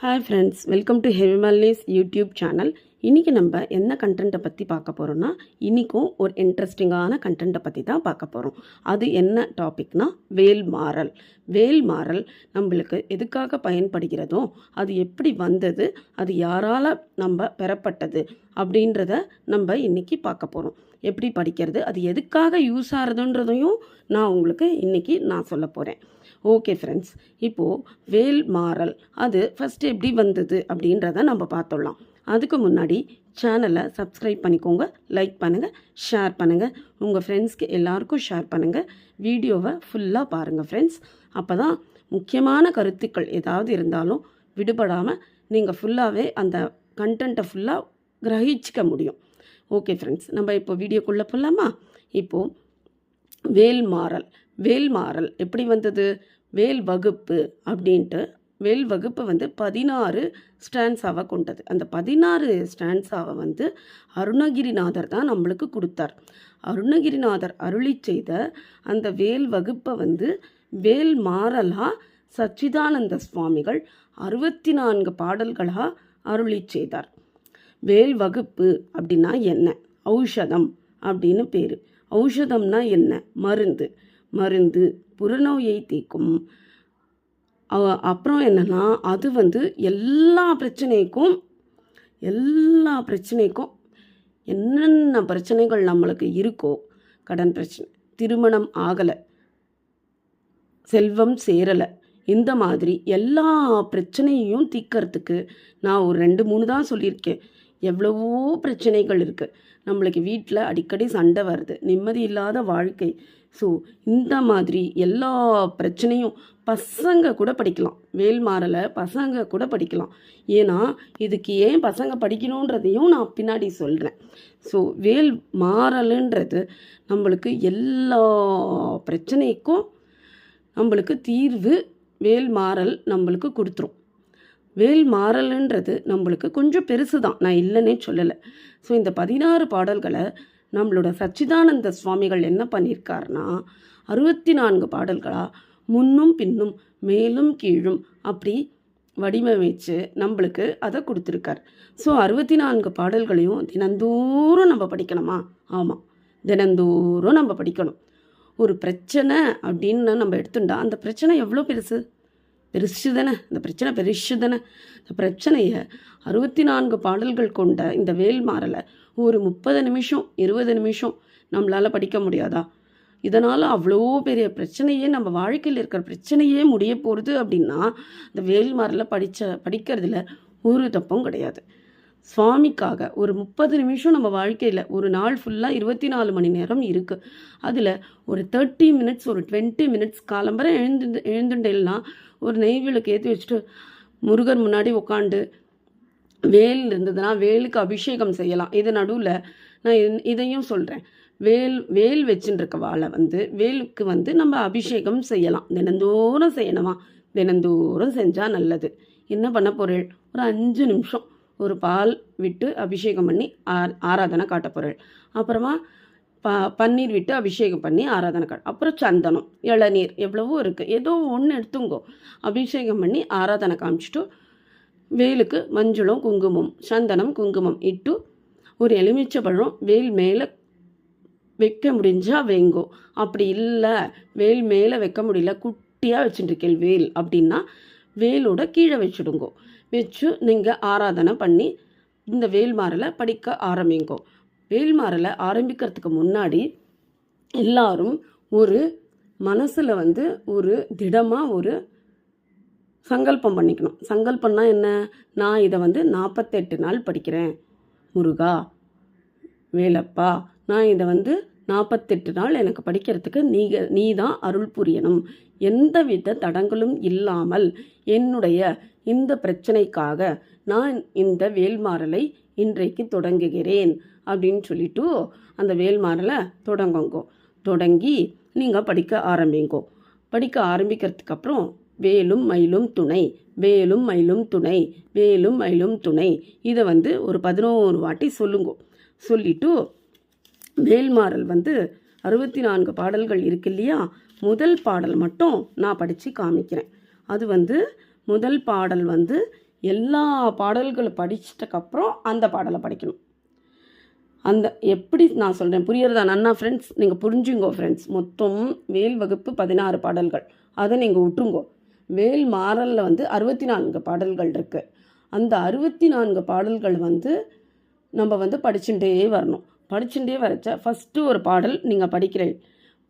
Hi friends, welcome to ஹெவிமாலினிஸ் YouTube channel. இன்றைக்கி நம்ம என்ன கண்டென்ட்டை பற்றி பார்க்க போகிறோன்னா, இன்றைக்கும் ஒரு இன்ட்ரெஸ்டிங்கான கண்டென்ட்டை பற்றி தான் பார்க்க போகிறோம். அது என்ன டாபிக்னா வேல்மாறல். வேல்மாறல் நம்மளுக்கு எதுக்காக பயன்படுகிறதோ, அது எப்படி வந்தது, அது யாரால் நம்ம பெறப்பட்டது அப்படின்றத நம்ம இன்றைக்கி பார்க்க போகிறோம். எப்படி படிக்கிறது, அது எதுக்காக யூஸ் ஆகிறதுன்றதையும் நான் உங்களுக்கு இன்றைக்கி நான் சொல்ல போகிறேன். ஓகே ஃப்ரெண்ட்ஸ், இப்போது வேல்மாறல் அது ஃபஸ்ட்டு எப்படி வந்தது அப்படின்றத நம்ம பார்த்துடலாம். அதுக்கு முன்னாடி சேனலை சப்ஸ்கிரைப் பண்ணிக்கோங்க, லைக் பண்ணுங்கள், ஷேர் பண்ணுங்கள், உங்கள் ஃப்ரெண்ட்ஸ்க்கு எல்லாருக்கும் ஷேர் பண்ணுங்கள். வீடியோவை ஃபுல்லாக பாருங்கள் ஃப்ரெண்ட்ஸ். அப்போ தான் முக்கியமான கருத்துக்கள் ஏதாவது இருந்தாலும் விடுபடாமல் நீங்கள் ஃபுல்லாகவே அந்த கண்டென்ட்டை ஃபுல்லாக கிரகிச்சிக்க முடியும். ஓகே ஃப்ரெண்ட்ஸ், நம்ம இப்போ வீடியோக்குள்ளே போகலாமா? இப்போது வேல்மாறல் எப்படி வந்தது? வேல் வகுப்பு அப்படின்ட்டு வேல் வகுப்பு 16 ஸ்டான்ஸாவை கொண்டது. அந்த 16 ஸ்டான்ஸாவை அருணகிரிநாதர் தான் நம்மளுக்கு கொடுத்தார். அருணகிரிநாதர் அருளி செய்த அந்த வேல் வகுப்பை வேல்மாறலாக சச்சிதானந்த சுவாமிகள் 64 பாடல்களாக அருளி செய்தார். வேல் வகுப்பு அப்படின்னா என்ன? ஔஷதம் அப்படின்னு பேர். ஔஷதம்னா என்ன? மருந்து புறநோயை தீர்க்கும். அப்புறம் என்னென்னா, அது எல்லா பிரச்சனைக்கும் என்னென்ன பிரச்சனைகள் நம்மளுக்கு இருக்கோ, கடன் பிரச்சனை, திருமணம் ஆகலை, செல்வம் சேரலை, இந்த மாதிரி எல்லா பிரச்சனையும் தீர்க்கறதுக்கு நான் ஒரு 2-3 தான் சொல்லியிருக்கேன். எவ்வளவோ பிரச்சனைகள் இருக்குது. நம்மளுக்கு வீட்டில் அடிக்கடி சண்டை வருது, நிம்மதி இல்லாத வாழ்க்கை. ஸோ இந்த மாதிரி எல்லா பிரச்சனையும் பசங்க கூட படிக்கலாம். வேல்மாறலை பசங்க கூட படிக்கலாம். ஏன்னா இதுக்கு ஏன் பசங்க படிக்கணுன்றதையும் நான் பின்னாடி சொல்கிறேன். ஸோ வேல்மாறலுன்றது நம்மளுக்கு எல்லா பிரச்சனைக்கும் நம்மளுக்கு தீர்வு வேல்மாறல் நம்மளுக்கு கொடுத்துரும். வேல்மாறல்ன்றது நம்மளுக்கு கொஞ்சம் பெருசு தான், நான் இல்லைன்னே சொல்லலை. ஸோ இந்த 16 பாடல்களை நம்மளோட சச்சிதானந்த சுவாமிகள் என்ன பண்ணியிருக்காருன்னா, 64 பாடல்களாக முன்னும் பின்னும் மேலும் கீழும் அப்படி வடிவமைச்சு நம்மளுக்கு அதை கொடுத்துருக்கார். ஸோ 64 பாடல்களையும் தினந்தோறும் நம்ம படிக்கணுமா? ஆமாம், தினந்தோறும் நம்ம படிக்கணும். ஒரு பிரச்சனை அப்படின்னு நம்ம எடுத்துட்டா அந்த பிரச்சனை எவ்வளோ பெருசு தானே? அந்த பிரச்சனை பெருசு தானே? இந்த பிரச்சனையை 64 பாடல்கள் கொண்ட இந்த வேல்மாறலை ஒரு 30 நிமிஷம் 20 நிமிஷம் நம்மளால் படிக்க முடியாதா? இதனால் அவ்வளோ பெரிய பிரச்சனையே, நம்ம வாழ்க்கையில் இருக்கிற பிரச்சனையே முடிய போகிறது அப்படின்னா இந்த வேல்மாறலை படிக்கிறதுல ஒரு தப்பும் கிடையாது. சுவாமிக்காக ஒரு 30 நிமிஷம் நம்ம வாழ்க்கையில், ஒரு நாள் ஃபுல்லாக 24 மணி நேரம் இருக்குது. அதில் ஒரு 30 மினிட்ஸ், ஒரு 20 மினிட்ஸ் காலம்பரை எழுந்துட்டேன்னா ஒரு நெய் விளக்கு ஏற்றி வச்சுட்டு முருகர் முன்னாடி உட்காந்து வேல் இருந்ததுன்னா வேலுக்கு அபிஷேகம் செய்யலாம். இது நடுவில் நான் இதையும் சொல்கிறேன். வேல் வச்சுருக்க வாழை வேலுக்கு நம்ம அபிஷேகம் செய்யலாம். தினந்தோறும் செய்யணுமா? தினந்தோறும் செஞ்சால் நல்லது. என்ன பண்ண போகிறேன்? ஒரு 5 நிமிஷம் ஒரு பால் விட்டு அபிஷேகம் பண்ணி ஆராதனை காட்ட போகிறேன். அப்புறமா பன்னீர் விட்டு அபிஷேகம் பண்ணி ஆராதனை அப்புறம் சந்தனம், இளநீர், எவ்வளவோ இருக்குது, ஏதோ ஒன்று எடுத்துங்கோ. அபிஷேகம் பண்ணி ஆராதனை காமிச்சிட்டு வேலுக்கு மஞ்சளும் குங்குமம், சந்தனம் குங்குமம் இட்டு ஒரு எலுமிச்சை பழம் வேல் மேலே வைக்க முடிஞ்சால் வைங்கோ. அப்படி இல்லை, வேல் மேலே வைக்க முடியல, குட்டியாக வச்சுட்டுருக்கேன் வேல் அப்படின்னா வேலோட கீழே வச்சுடுங்கோ. வச்சு நீங்கள் ஆராதனை பண்ணி இந்த வேல்மாறலை படிக்க ஆரம்பிங்கோ. வேல்மாறலை ஆரம்பிக்கிறதுக்கு முன்னாடி எல்லாரும் ஒரு மனசில் ஒரு திடமாக ஒரு சங்கல்பம் பண்ணிக்கணும். சங்கல்பம்னா என்ன? நான் இதை 48 நாள் படிக்கிறேன். முருகா, வேலப்பா, நான் இதை 48 நாள் எனக்கு படிக்கிறதுக்கு நீ தான் அருள் புரியணும். எந்தவித தடங்களும் இல்லாமல் என்னுடைய இந்த பிரச்சனைக்காக நான் இந்த வேல்மாறலை இன்றைக்கு தொடங்குகிறேன் அப்படின்னு சொல்லிட்டு அந்த வேல்மாறலை தொடங்கி நீங்கள் படிக்க ஆரம்பிங்கோ. படிக்க ஆரம்பிக்கிறதுக்கு அப்புறம் வேலும் மயிலும் துணை, வேலும் மயிலும் துணை, வேலும் மயிலும் துணை, இதை ஒரு 11 வாட்டி சொல்லுங்கோ. சொல்லிட்டு வேல்மாறல் 64 பாடல்கள் இருக்கு இல்லையா, முதல் பாடல் மட்டும் நான் படித்து காமிக்கிறேன். அது முதல் பாடல் எல்லா பாடல்களும் படிச்சிட்டக்கப்புறம் அந்த பாடலை படிக்கணும். அந்த எப்படி நான் சொல்கிறேன் புரியறதா நன்னா ஃப்ரெண்ட்ஸ்? நீங்கள் புரிஞ்சுங்கோ ஃப்ரெண்ட்ஸ். மொத்தம் வேல் வகுப்பு 16 பாடல்கள், அதை நீங்கள் விட்டுருங்கோ. வேல் மாறலில் வந்து 64 பாடல்கள் இருக்குது. அந்த 64 பாடல்கள் வந்து நம்ம வந்து படிச்சுட்டே வரணும். படிச்சுட்டே வரச்ச ஃபஸ்ட்டு ஒரு பாடல் நீங்கள் படிக்கிறீங்க.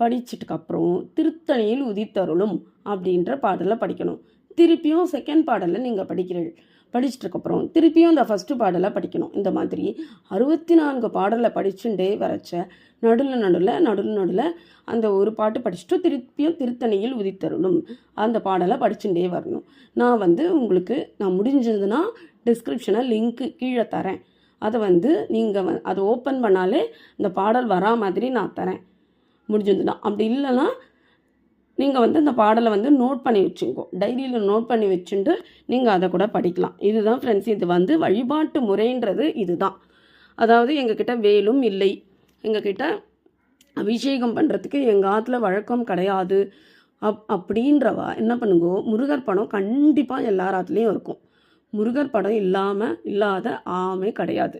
படிச்சிட்டுக்கப்புறம் திருத்தணியில் உதித்தருளும் அப்படின்ற பாடலை படிக்கணும். திருப்பியும் செகண்ட் பாடலை நீங்கள் படிக்கிறீர்கள். படிச்சிட்ருக்கப்புறம் திருப்பியும் இந்த ஃபஸ்ட்டு பாடலை படிக்கணும். இந்த மாதிரி 64 பாடலை படிச்சுட்டே வரச்ச நடுவில் அந்த ஒரு பாட்டு படிச்சுட்டு திருப்பியும் திருத்தணியில் உதித்தருளும் அந்த பாடலை படிச்சுட்டே வரணும். நான் வந்து உங்களுக்கு நான் முடிஞ்சதுன்னா டிஸ்கிரிப்ஷனில் லிங்க்கு கீழே தரேன். அதை வந்து நீங்கள் அதை ஓப்பன் பண்ணாலே இந்த பாடல் வரா மாதிரி நான் தரேன் முடிஞ்சதுன்னா. அப்படி இல்லைன்னா நீங்கள் வந்து அந்த பாடலை வந்து நோட் பண்ணி வச்சுக்கோ, டைரியில் நோட் பண்ணி வச்சுட்டு நீங்கள் அதை கூட படிக்கலாம். இதுதான் ஃப்ரெண்ட்ஸ், இது வந்து வழிபாட்டு முறைன்றது இதுதான். அதாவது எங்ககிட்ட வேலும் இல்லை, எங்ககிட்ட அபிஷேகம் பண்ணுறதுக்கு எங்கள் ஆற்றுல வழக்கம் கிடையாது அப்படின்றவா என்ன பண்ணுங்கோ, முருகர் படம் கண்டிப்பாக எல்லார் ஆற்றுலேயும் இருக்கும். முருகர் படம் இல்லாத ஆமே கிடையாது,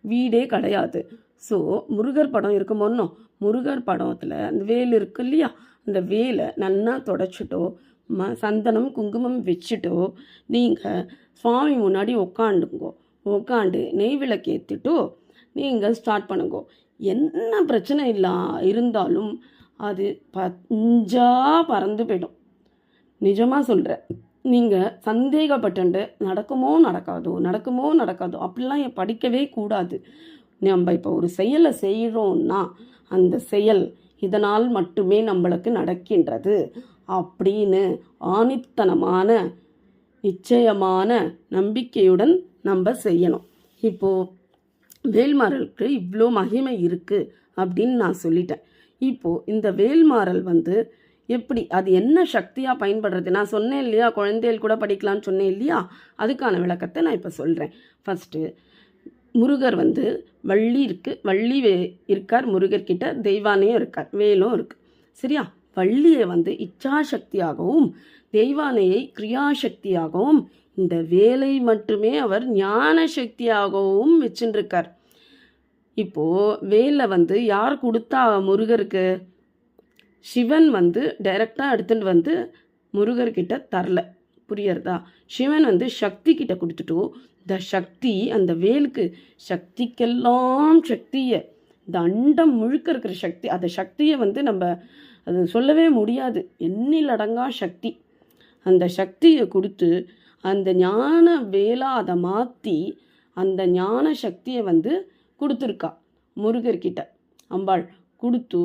வீடே கிடையாது. ஸோ முருகர் படம் இருக்குமோன்னோ, முருகர் படத்தில் அந்த வேல் இருக்கு இல்லையா, அந்த வேலை நல்லா தொடச்சிட்டோ சந்தனம் குங்குமம் வச்சுட்டோ நீங்கள் சுவாமி முன்னாடி உட்காண்டு நெய் விளக்கு ஏற்றிட்டோ நீங்கள் ஸ்டார்ட் பண்ணுங்கோ. என்ன பிரச்சனை இருந்தாலும் அது பறந்து போயிடும். நிஜமாக சொல்கிறேன். நீங்கள் சந்தேகப்பட்டு நடக்குமோ நடக்காதோ அப்படிலாம் படிக்கவே கூடாது. நம்ம இப்போ ஒரு செயலை செய்கிறோன்னா அந்த செயல் இதனால் மட்டுமே நம்மளுக்கு நடக்கின்றது அப்படின்னு ஆணித்தனமான நிச்சயமான நம்பிக்கையுடன் நம்ம செய்யணும். இப்போது வேல்மாறலுக்கு இவ்வளோ மகிமை இருக்குது அப்படின்னு நான் சொல்லிட்டேன். இப்போது இந்த வேல்மாறல் வந்து எப்படி, அது என்ன சக்தியாக பயன்படுறது, நான் சொன்னேன் இல்லையா, குழந்தைகள் கூட படிக்கலான்னு சொன்னேன் இல்லையா, அதுக்கான விளக்கத்தை நான் இப்போ சொல்கிறேன். ஃபஸ்ட்டு முருகர் வந்து வள்ளி இருக்கார், முருகர்கிட்ட தெய்வானையும் இருக்கார், வேலும் இருக்குது. சரியா? வள்ளியை வந்து இச்சாசக்தியாகவும் தெய்வானையை கிரியாசக்தியாகவும் இந்த வேலை மட்டுமே அவர் ஞான சக்தியாகவும் வச்சுருக்கார். இப்போது வேலை வந்து யார் கொடுத்தா முருகருக்கு? சிவன் வந்து டைரெக்டாக எடுத்துகிட்டு வந்து முருகர்கிட்ட தரல, புரியறதா? சிவன் வந்து சக்தி கிட்ட கொடுத்துட்டோ, இந்த சக்தி அந்த வேலுக்கு சக்திக்கெல்லாம் சக்தியை, இந்த அண்டம் முழுக்க இருக்கிற சக்தி, அந்த சக்தியை வந்து நம்ம அது சொல்லவே முடியாது, எண்ணிலடங்கா சக்தி. அந்த சக்தியை கொடுத்து அந்த ஞான வேலா அதை மாற்றி அந்த ஞான சக்தியை வந்து கொடுத்துருக்கா முருகர்கிட்ட. அம்பாள் கொடுத்து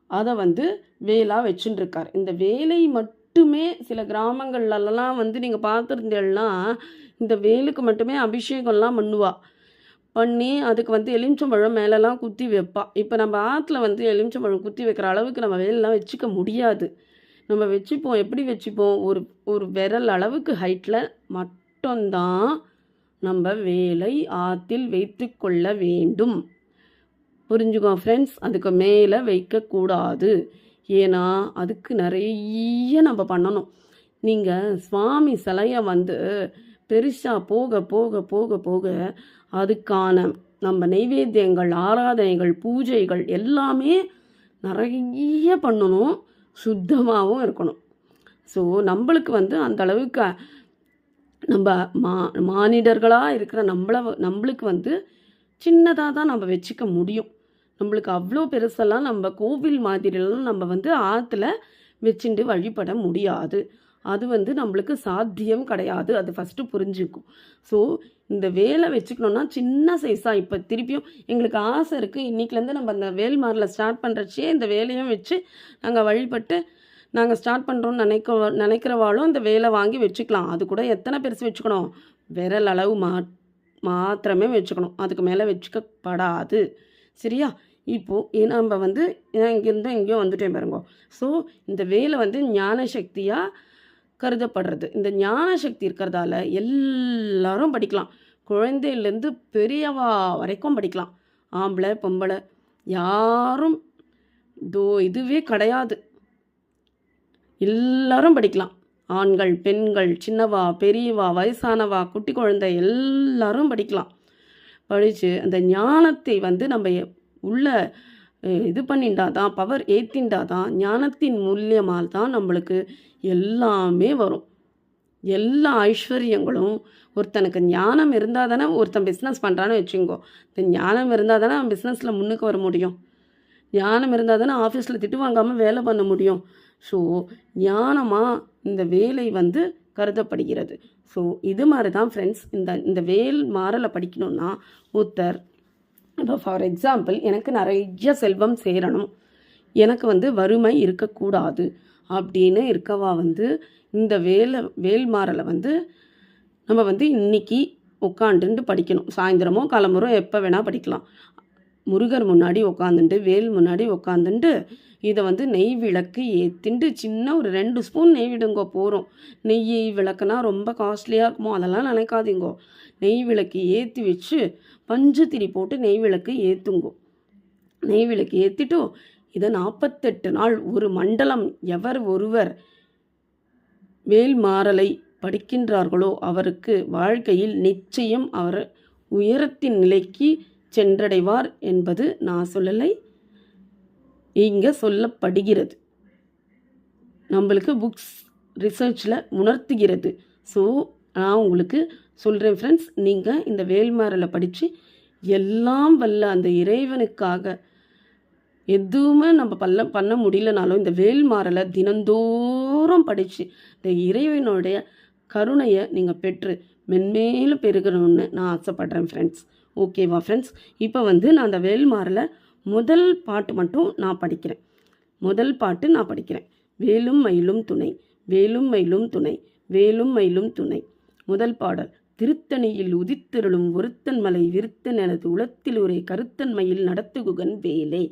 அதை வந்து வேலா வச்சுட்டுருக்கார். இந்த வேலை மட்டுமே சில கிராமங்கள்லாம் வந்து நீங்கள் பார்த்துருந்தேன்னா இந்த வேலுக்கு மட்டுமே அபிஷேகம்லாம் பண்ணி அதுக்கு வந்து எலுமிச்சம்பழம் மேலெலாம் குத்தி வைப்பா. இப்போ நம்ம ஆற்றுல வந்து எலுமிச்சம்பழம் குத்தி வைக்கிற அளவுக்கு நம்ம வேலெலாம் வச்சுக்க முடியாது. நம்ம வச்சுப்போம், எப்படி வச்சுப்போம், ஒரு விரல் அளவுக்கு ஹைட்டில் மட்டும்தான் நம்ம வேலை ஆற்றில் வைத்து கொள்ள வேண்டும். புரிஞ்சுக்கோ ஃப்ரெண்ட்ஸ், அதுக்கு மேலே வைக்கக்கூடாது. ஏன்னா அதுக்கு நிறைய நம்ம பண்ணணும். நீங்கள் சுவாமி சிலையை வந்து பெருசாக போக போக போக போக அதுக்கான நம்ம நைவேத்தியங்கள், ஆராதனைகள், பூஜைகள் எல்லாமே நிறைய பண்ணணும், சுத்தமாகவும் இருக்கணும். ஸோ நம்மளுக்கு வந்து அந்த அளவுக்கு நம்ம மானிடர்களாக இருக்கிற நம்மளுக்கு வந்து சின்னதாக தான் நம்ம வச்சுக்க முடியும். நம்மளுக்கு அவ்வளோ பெருசெல்லாம் நம்ம கோவில் மாதிரிலாம் நம்ம வந்து ஆற்றுல வச்சுட்டு வழிபட முடியாது. அது வந்து நம்மளுக்கு சாத்தியம் கிடையாது. அது ஃபஸ்ட்டு புரிஞ்சுக்கும். ஸோ இந்த வேலை வச்சுக்கணுன்னா சின்ன சைஸாக, இப்போ திருப்பியும் எங்களுக்கு ஆசை இருக்குது, இன்றைக்கிலேருந்து நம்ம அந்த வேல்மாரில் ஸ்டார்ட் பண்ணுறச்சே இந்த வேலையும் வச்சு நாங்கள் வழிபட்டு நாங்கள் ஸ்டார்ட் பண்ணுறோன்னு நினைக்கிறவாளும் இந்த வேலை வாங்கி வச்சுக்கலாம். அது கூட எத்தனை பெருசு வச்சுக்கணும், விரல் அளவு மாத்திரமே வச்சுக்கணும், அதுக்கு மேலே வச்சுக்கப்படாது. சரியா? இப்போது நம்ம வந்து இங்கேருந்து எங்கேயோ வந்துட்டேன் பாருங்க. ஸோ இந்த வேலை வந்து ஞான சக்தியாக கருதப்படுறது. இந்த ஞான சக்தி இருக்கிறதால எல்லாரும் படிக்கலாம், குழந்தையிலேருந்து பெரியவா வரைக்கும் படிக்கலாம், ஆம்பளை பொம்பளை யாரும் இதுவே கிடையாது, எல்லாரும் படிக்கலாம். ஆண்கள், பெண்கள், சின்னவா, பெரியவா, வயசானவா, குட்டி குழந்தை எல்லாரும் படிக்கலாம். படித்து அந்த ஞானத்தை வந்து நம்ம உள்ள இது பண்ணிண்டா தான், பவர் ஏற்றிண்டா தான், ஞானத்தின் மூலியமாக தான் நம்மளுக்கு எல்லாமே வரும். எல்லா ஐஸ்வர்யங்களும் ஒருத்தனுக்கு ஞானம் இருந்தால் தானே ஒருத்தன் பிஸ்னஸ் பண்ணுறான்னு வச்சுக்கோ. இந்த ஞானம் இருந்தால் தானே அவன் பிஸ்னஸில் முன்னுக்கு வர முடியும். ஞானம் இருந்தால் தானே ஆஃபீஸில் திட்டு வாங்காமல் வேலை பண்ண முடியும். ஸோ ஞானமாக இந்த வேலை வந்து கருதப்படுகிறது. ஸோ இது மாதிரி தான் ஃப்ரெண்ட்ஸ், இந்த வேல் மாறலை படிக்கணுன்னா ஒருத்தர் இப்போ ஃபார் எக்ஸாம்பிள் எனக்கு நிறைய செல்வம் சேரணும், எனக்கு வந்து வறுமை இருக்கக்கூடாது அப்படின்னு இருக்கவா வந்து இந்த வேல் மாறலை வந்து நம்ம வந்து இன்றைக்கி உட்காந்துட்டு படிக்கணும். சாயந்தரமோ கிளம்புறோ எப்போ வேணால் படிக்கலாம். முருகர் முன்னாடி உட்காந்துட்டு வேல் முன்னாடி உட்காந்துட்டு இதை வந்து நெய் விளக்கு ஏற்றிண்டு சின்ன ஒரு 2 ஸ்பூன் நெய் விடுங்கோ போகிறோம். நெய் விளக்குனா ரொம்ப காஸ்ட்லியாக இருக்குமோ அதெல்லாம் நினைக்காதீங்கோ. நெய் விளக்கு ஏற்றி வச்சு பஞ்சு திரி போட்டு நெய் விளக்கு ஏற்றுங்கோ. நெய் விளக்கு ஏற்றிட்டு இதை 48 நாள் ஒரு மண்டலம் எவர் ஒருவர் வேல் மாறலை படிக்கின்றார்களோ அவருக்கு வாழ்க்கையில் நிச்சயம் அவர் உயரத்தின் நிலைக்கு சென்றடைவார் என்பது நான் சொல்லலை, இங்கே சொல்லப்படுகிறது. நம்மளுக்கு புக்ஸ் ரிசர்ச்சில் உணர்த்துகிறது. ஸோ நான் உங்களுக்கு சொல்கிறேன் ஃப்ரெண்ட்ஸ், நீங்கள் இந்த வேல்மாறலை படித்து எல்லாம் வல்ல அந்த இறைவனுக்காக எதுவுமே நம்ம பண்ண முடியலனாலும் இந்த வேல்மாறலை தினந்தோறும் படித்து இந்த இறைவனுடைய கருணையை நீங்கள் பெற்று மென்மேலும் பெருகணும்னு நான் ஆசைப்படுறேன் ஃப்ரெண்ட்ஸ். ஓகேவா ஃப்ரெண்ட்ஸ்? இப்போ வந்து நான் அந்த வேல்மாறலை முதல் பாட்டு மட்டும் நான் படிக்கிறேன். முதல் பாட்டு நான் படிக்கிறேன். வேலும் மயிலும் துணை, வேலும் மயிலும் துணை, வேலும் மயிலும் துணை. முதல் பாடல். திருத்தணியில் உதித்தருளும் ஒருத்தன் மலை விருத்தன் எனது உளத்தில் உரை கருத்தன் மயில் நடத்துகுகன் வேலே.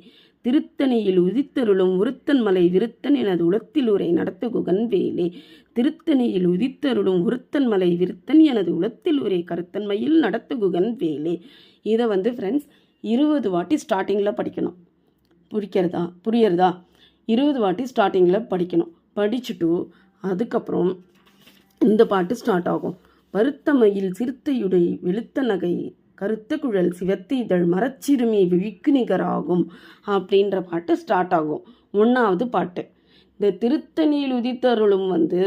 திருத்தணியில் உதித்தருளும் ஒருத்தன் மலை விருத்தன் எனது உளத்தில் உரை நடத்துகுகன் வேலே. திருத்தணியில் உதித்தருளும் ஒருத்தன் மலை விருத்தன் எனது உளத்தில் உரை கருத்தன் மயில் நடத்துகுகன் வேலே. இதை வந்து ஃப்ரெண்ட்ஸ் 20 வாட்டி ஸ்டார்டிங்கில் படிக்கணும். புரியறதா? 20 வாட்டி ஸ்டார்டிங்கில் படிக்கணும். படிச்சுட்டு அதுக்கப்புறம் இந்த பாட்டு ஸ்டார்ட் ஆகும். பருத்த மயில் சிறுத்தையுடை வெளுத்த நகை கருத்த குழல் சிவத்தி இதழ் மரச்சிறுமி விழிக்கு நிகராகும் அப்படின்ற பாட்டு ஸ்டார்ட் ஆகும். 1வது பாட்டு. இந்த திருத்தணியில் உதித்தருளும் வந்து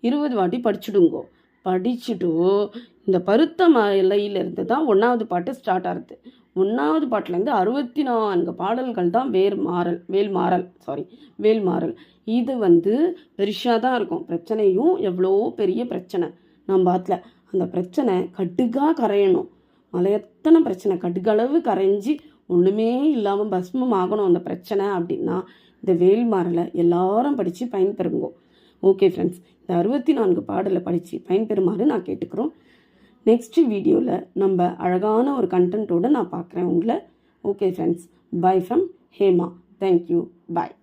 20 வாட்டி படிச்சுடுங்கோ. படிச்சுட்டு இந்த பருத்த மலையிலிருந்து தான் 1வது பாட்டு ஸ்டார்ட் ஆகுது. 1வது பாட்டிலேருந்து 64 பாடல்கள் தான் வேல்மாறல். இது வந்து பெருசாக தான் இருக்கும். பிரச்சனையும் எவ்வளோ பெரிய பிரச்சனை நம்ம ஆத்தில். அந்த பிரச்சனை கடுகாக கரையணும். மலையத்தனை பிரச்சனை கடுகளவு கரைஞ்சி ஒன்றுமே இல்லாமல் பஸ்மம் ஆகணும் அந்த பிரச்சனை அப்படின்னா இந்த வேல்மாறலை எல்லாரும் படித்து பயன்பெறுங்கோ. ஓகே ஃப்ரெண்ட்ஸ், இந்த 64 பாடலை படித்து பயன்பெறுமாறு நான் கேட்டுக்கிறோம். நெக்ஸ்ட் வீடியோவில் நம்ம அழகான ஒரு கண்டென்ட்டோடு நான் பார்க்குறேன் உங்களை. Okay friends, by from Hema. Thank you, bye.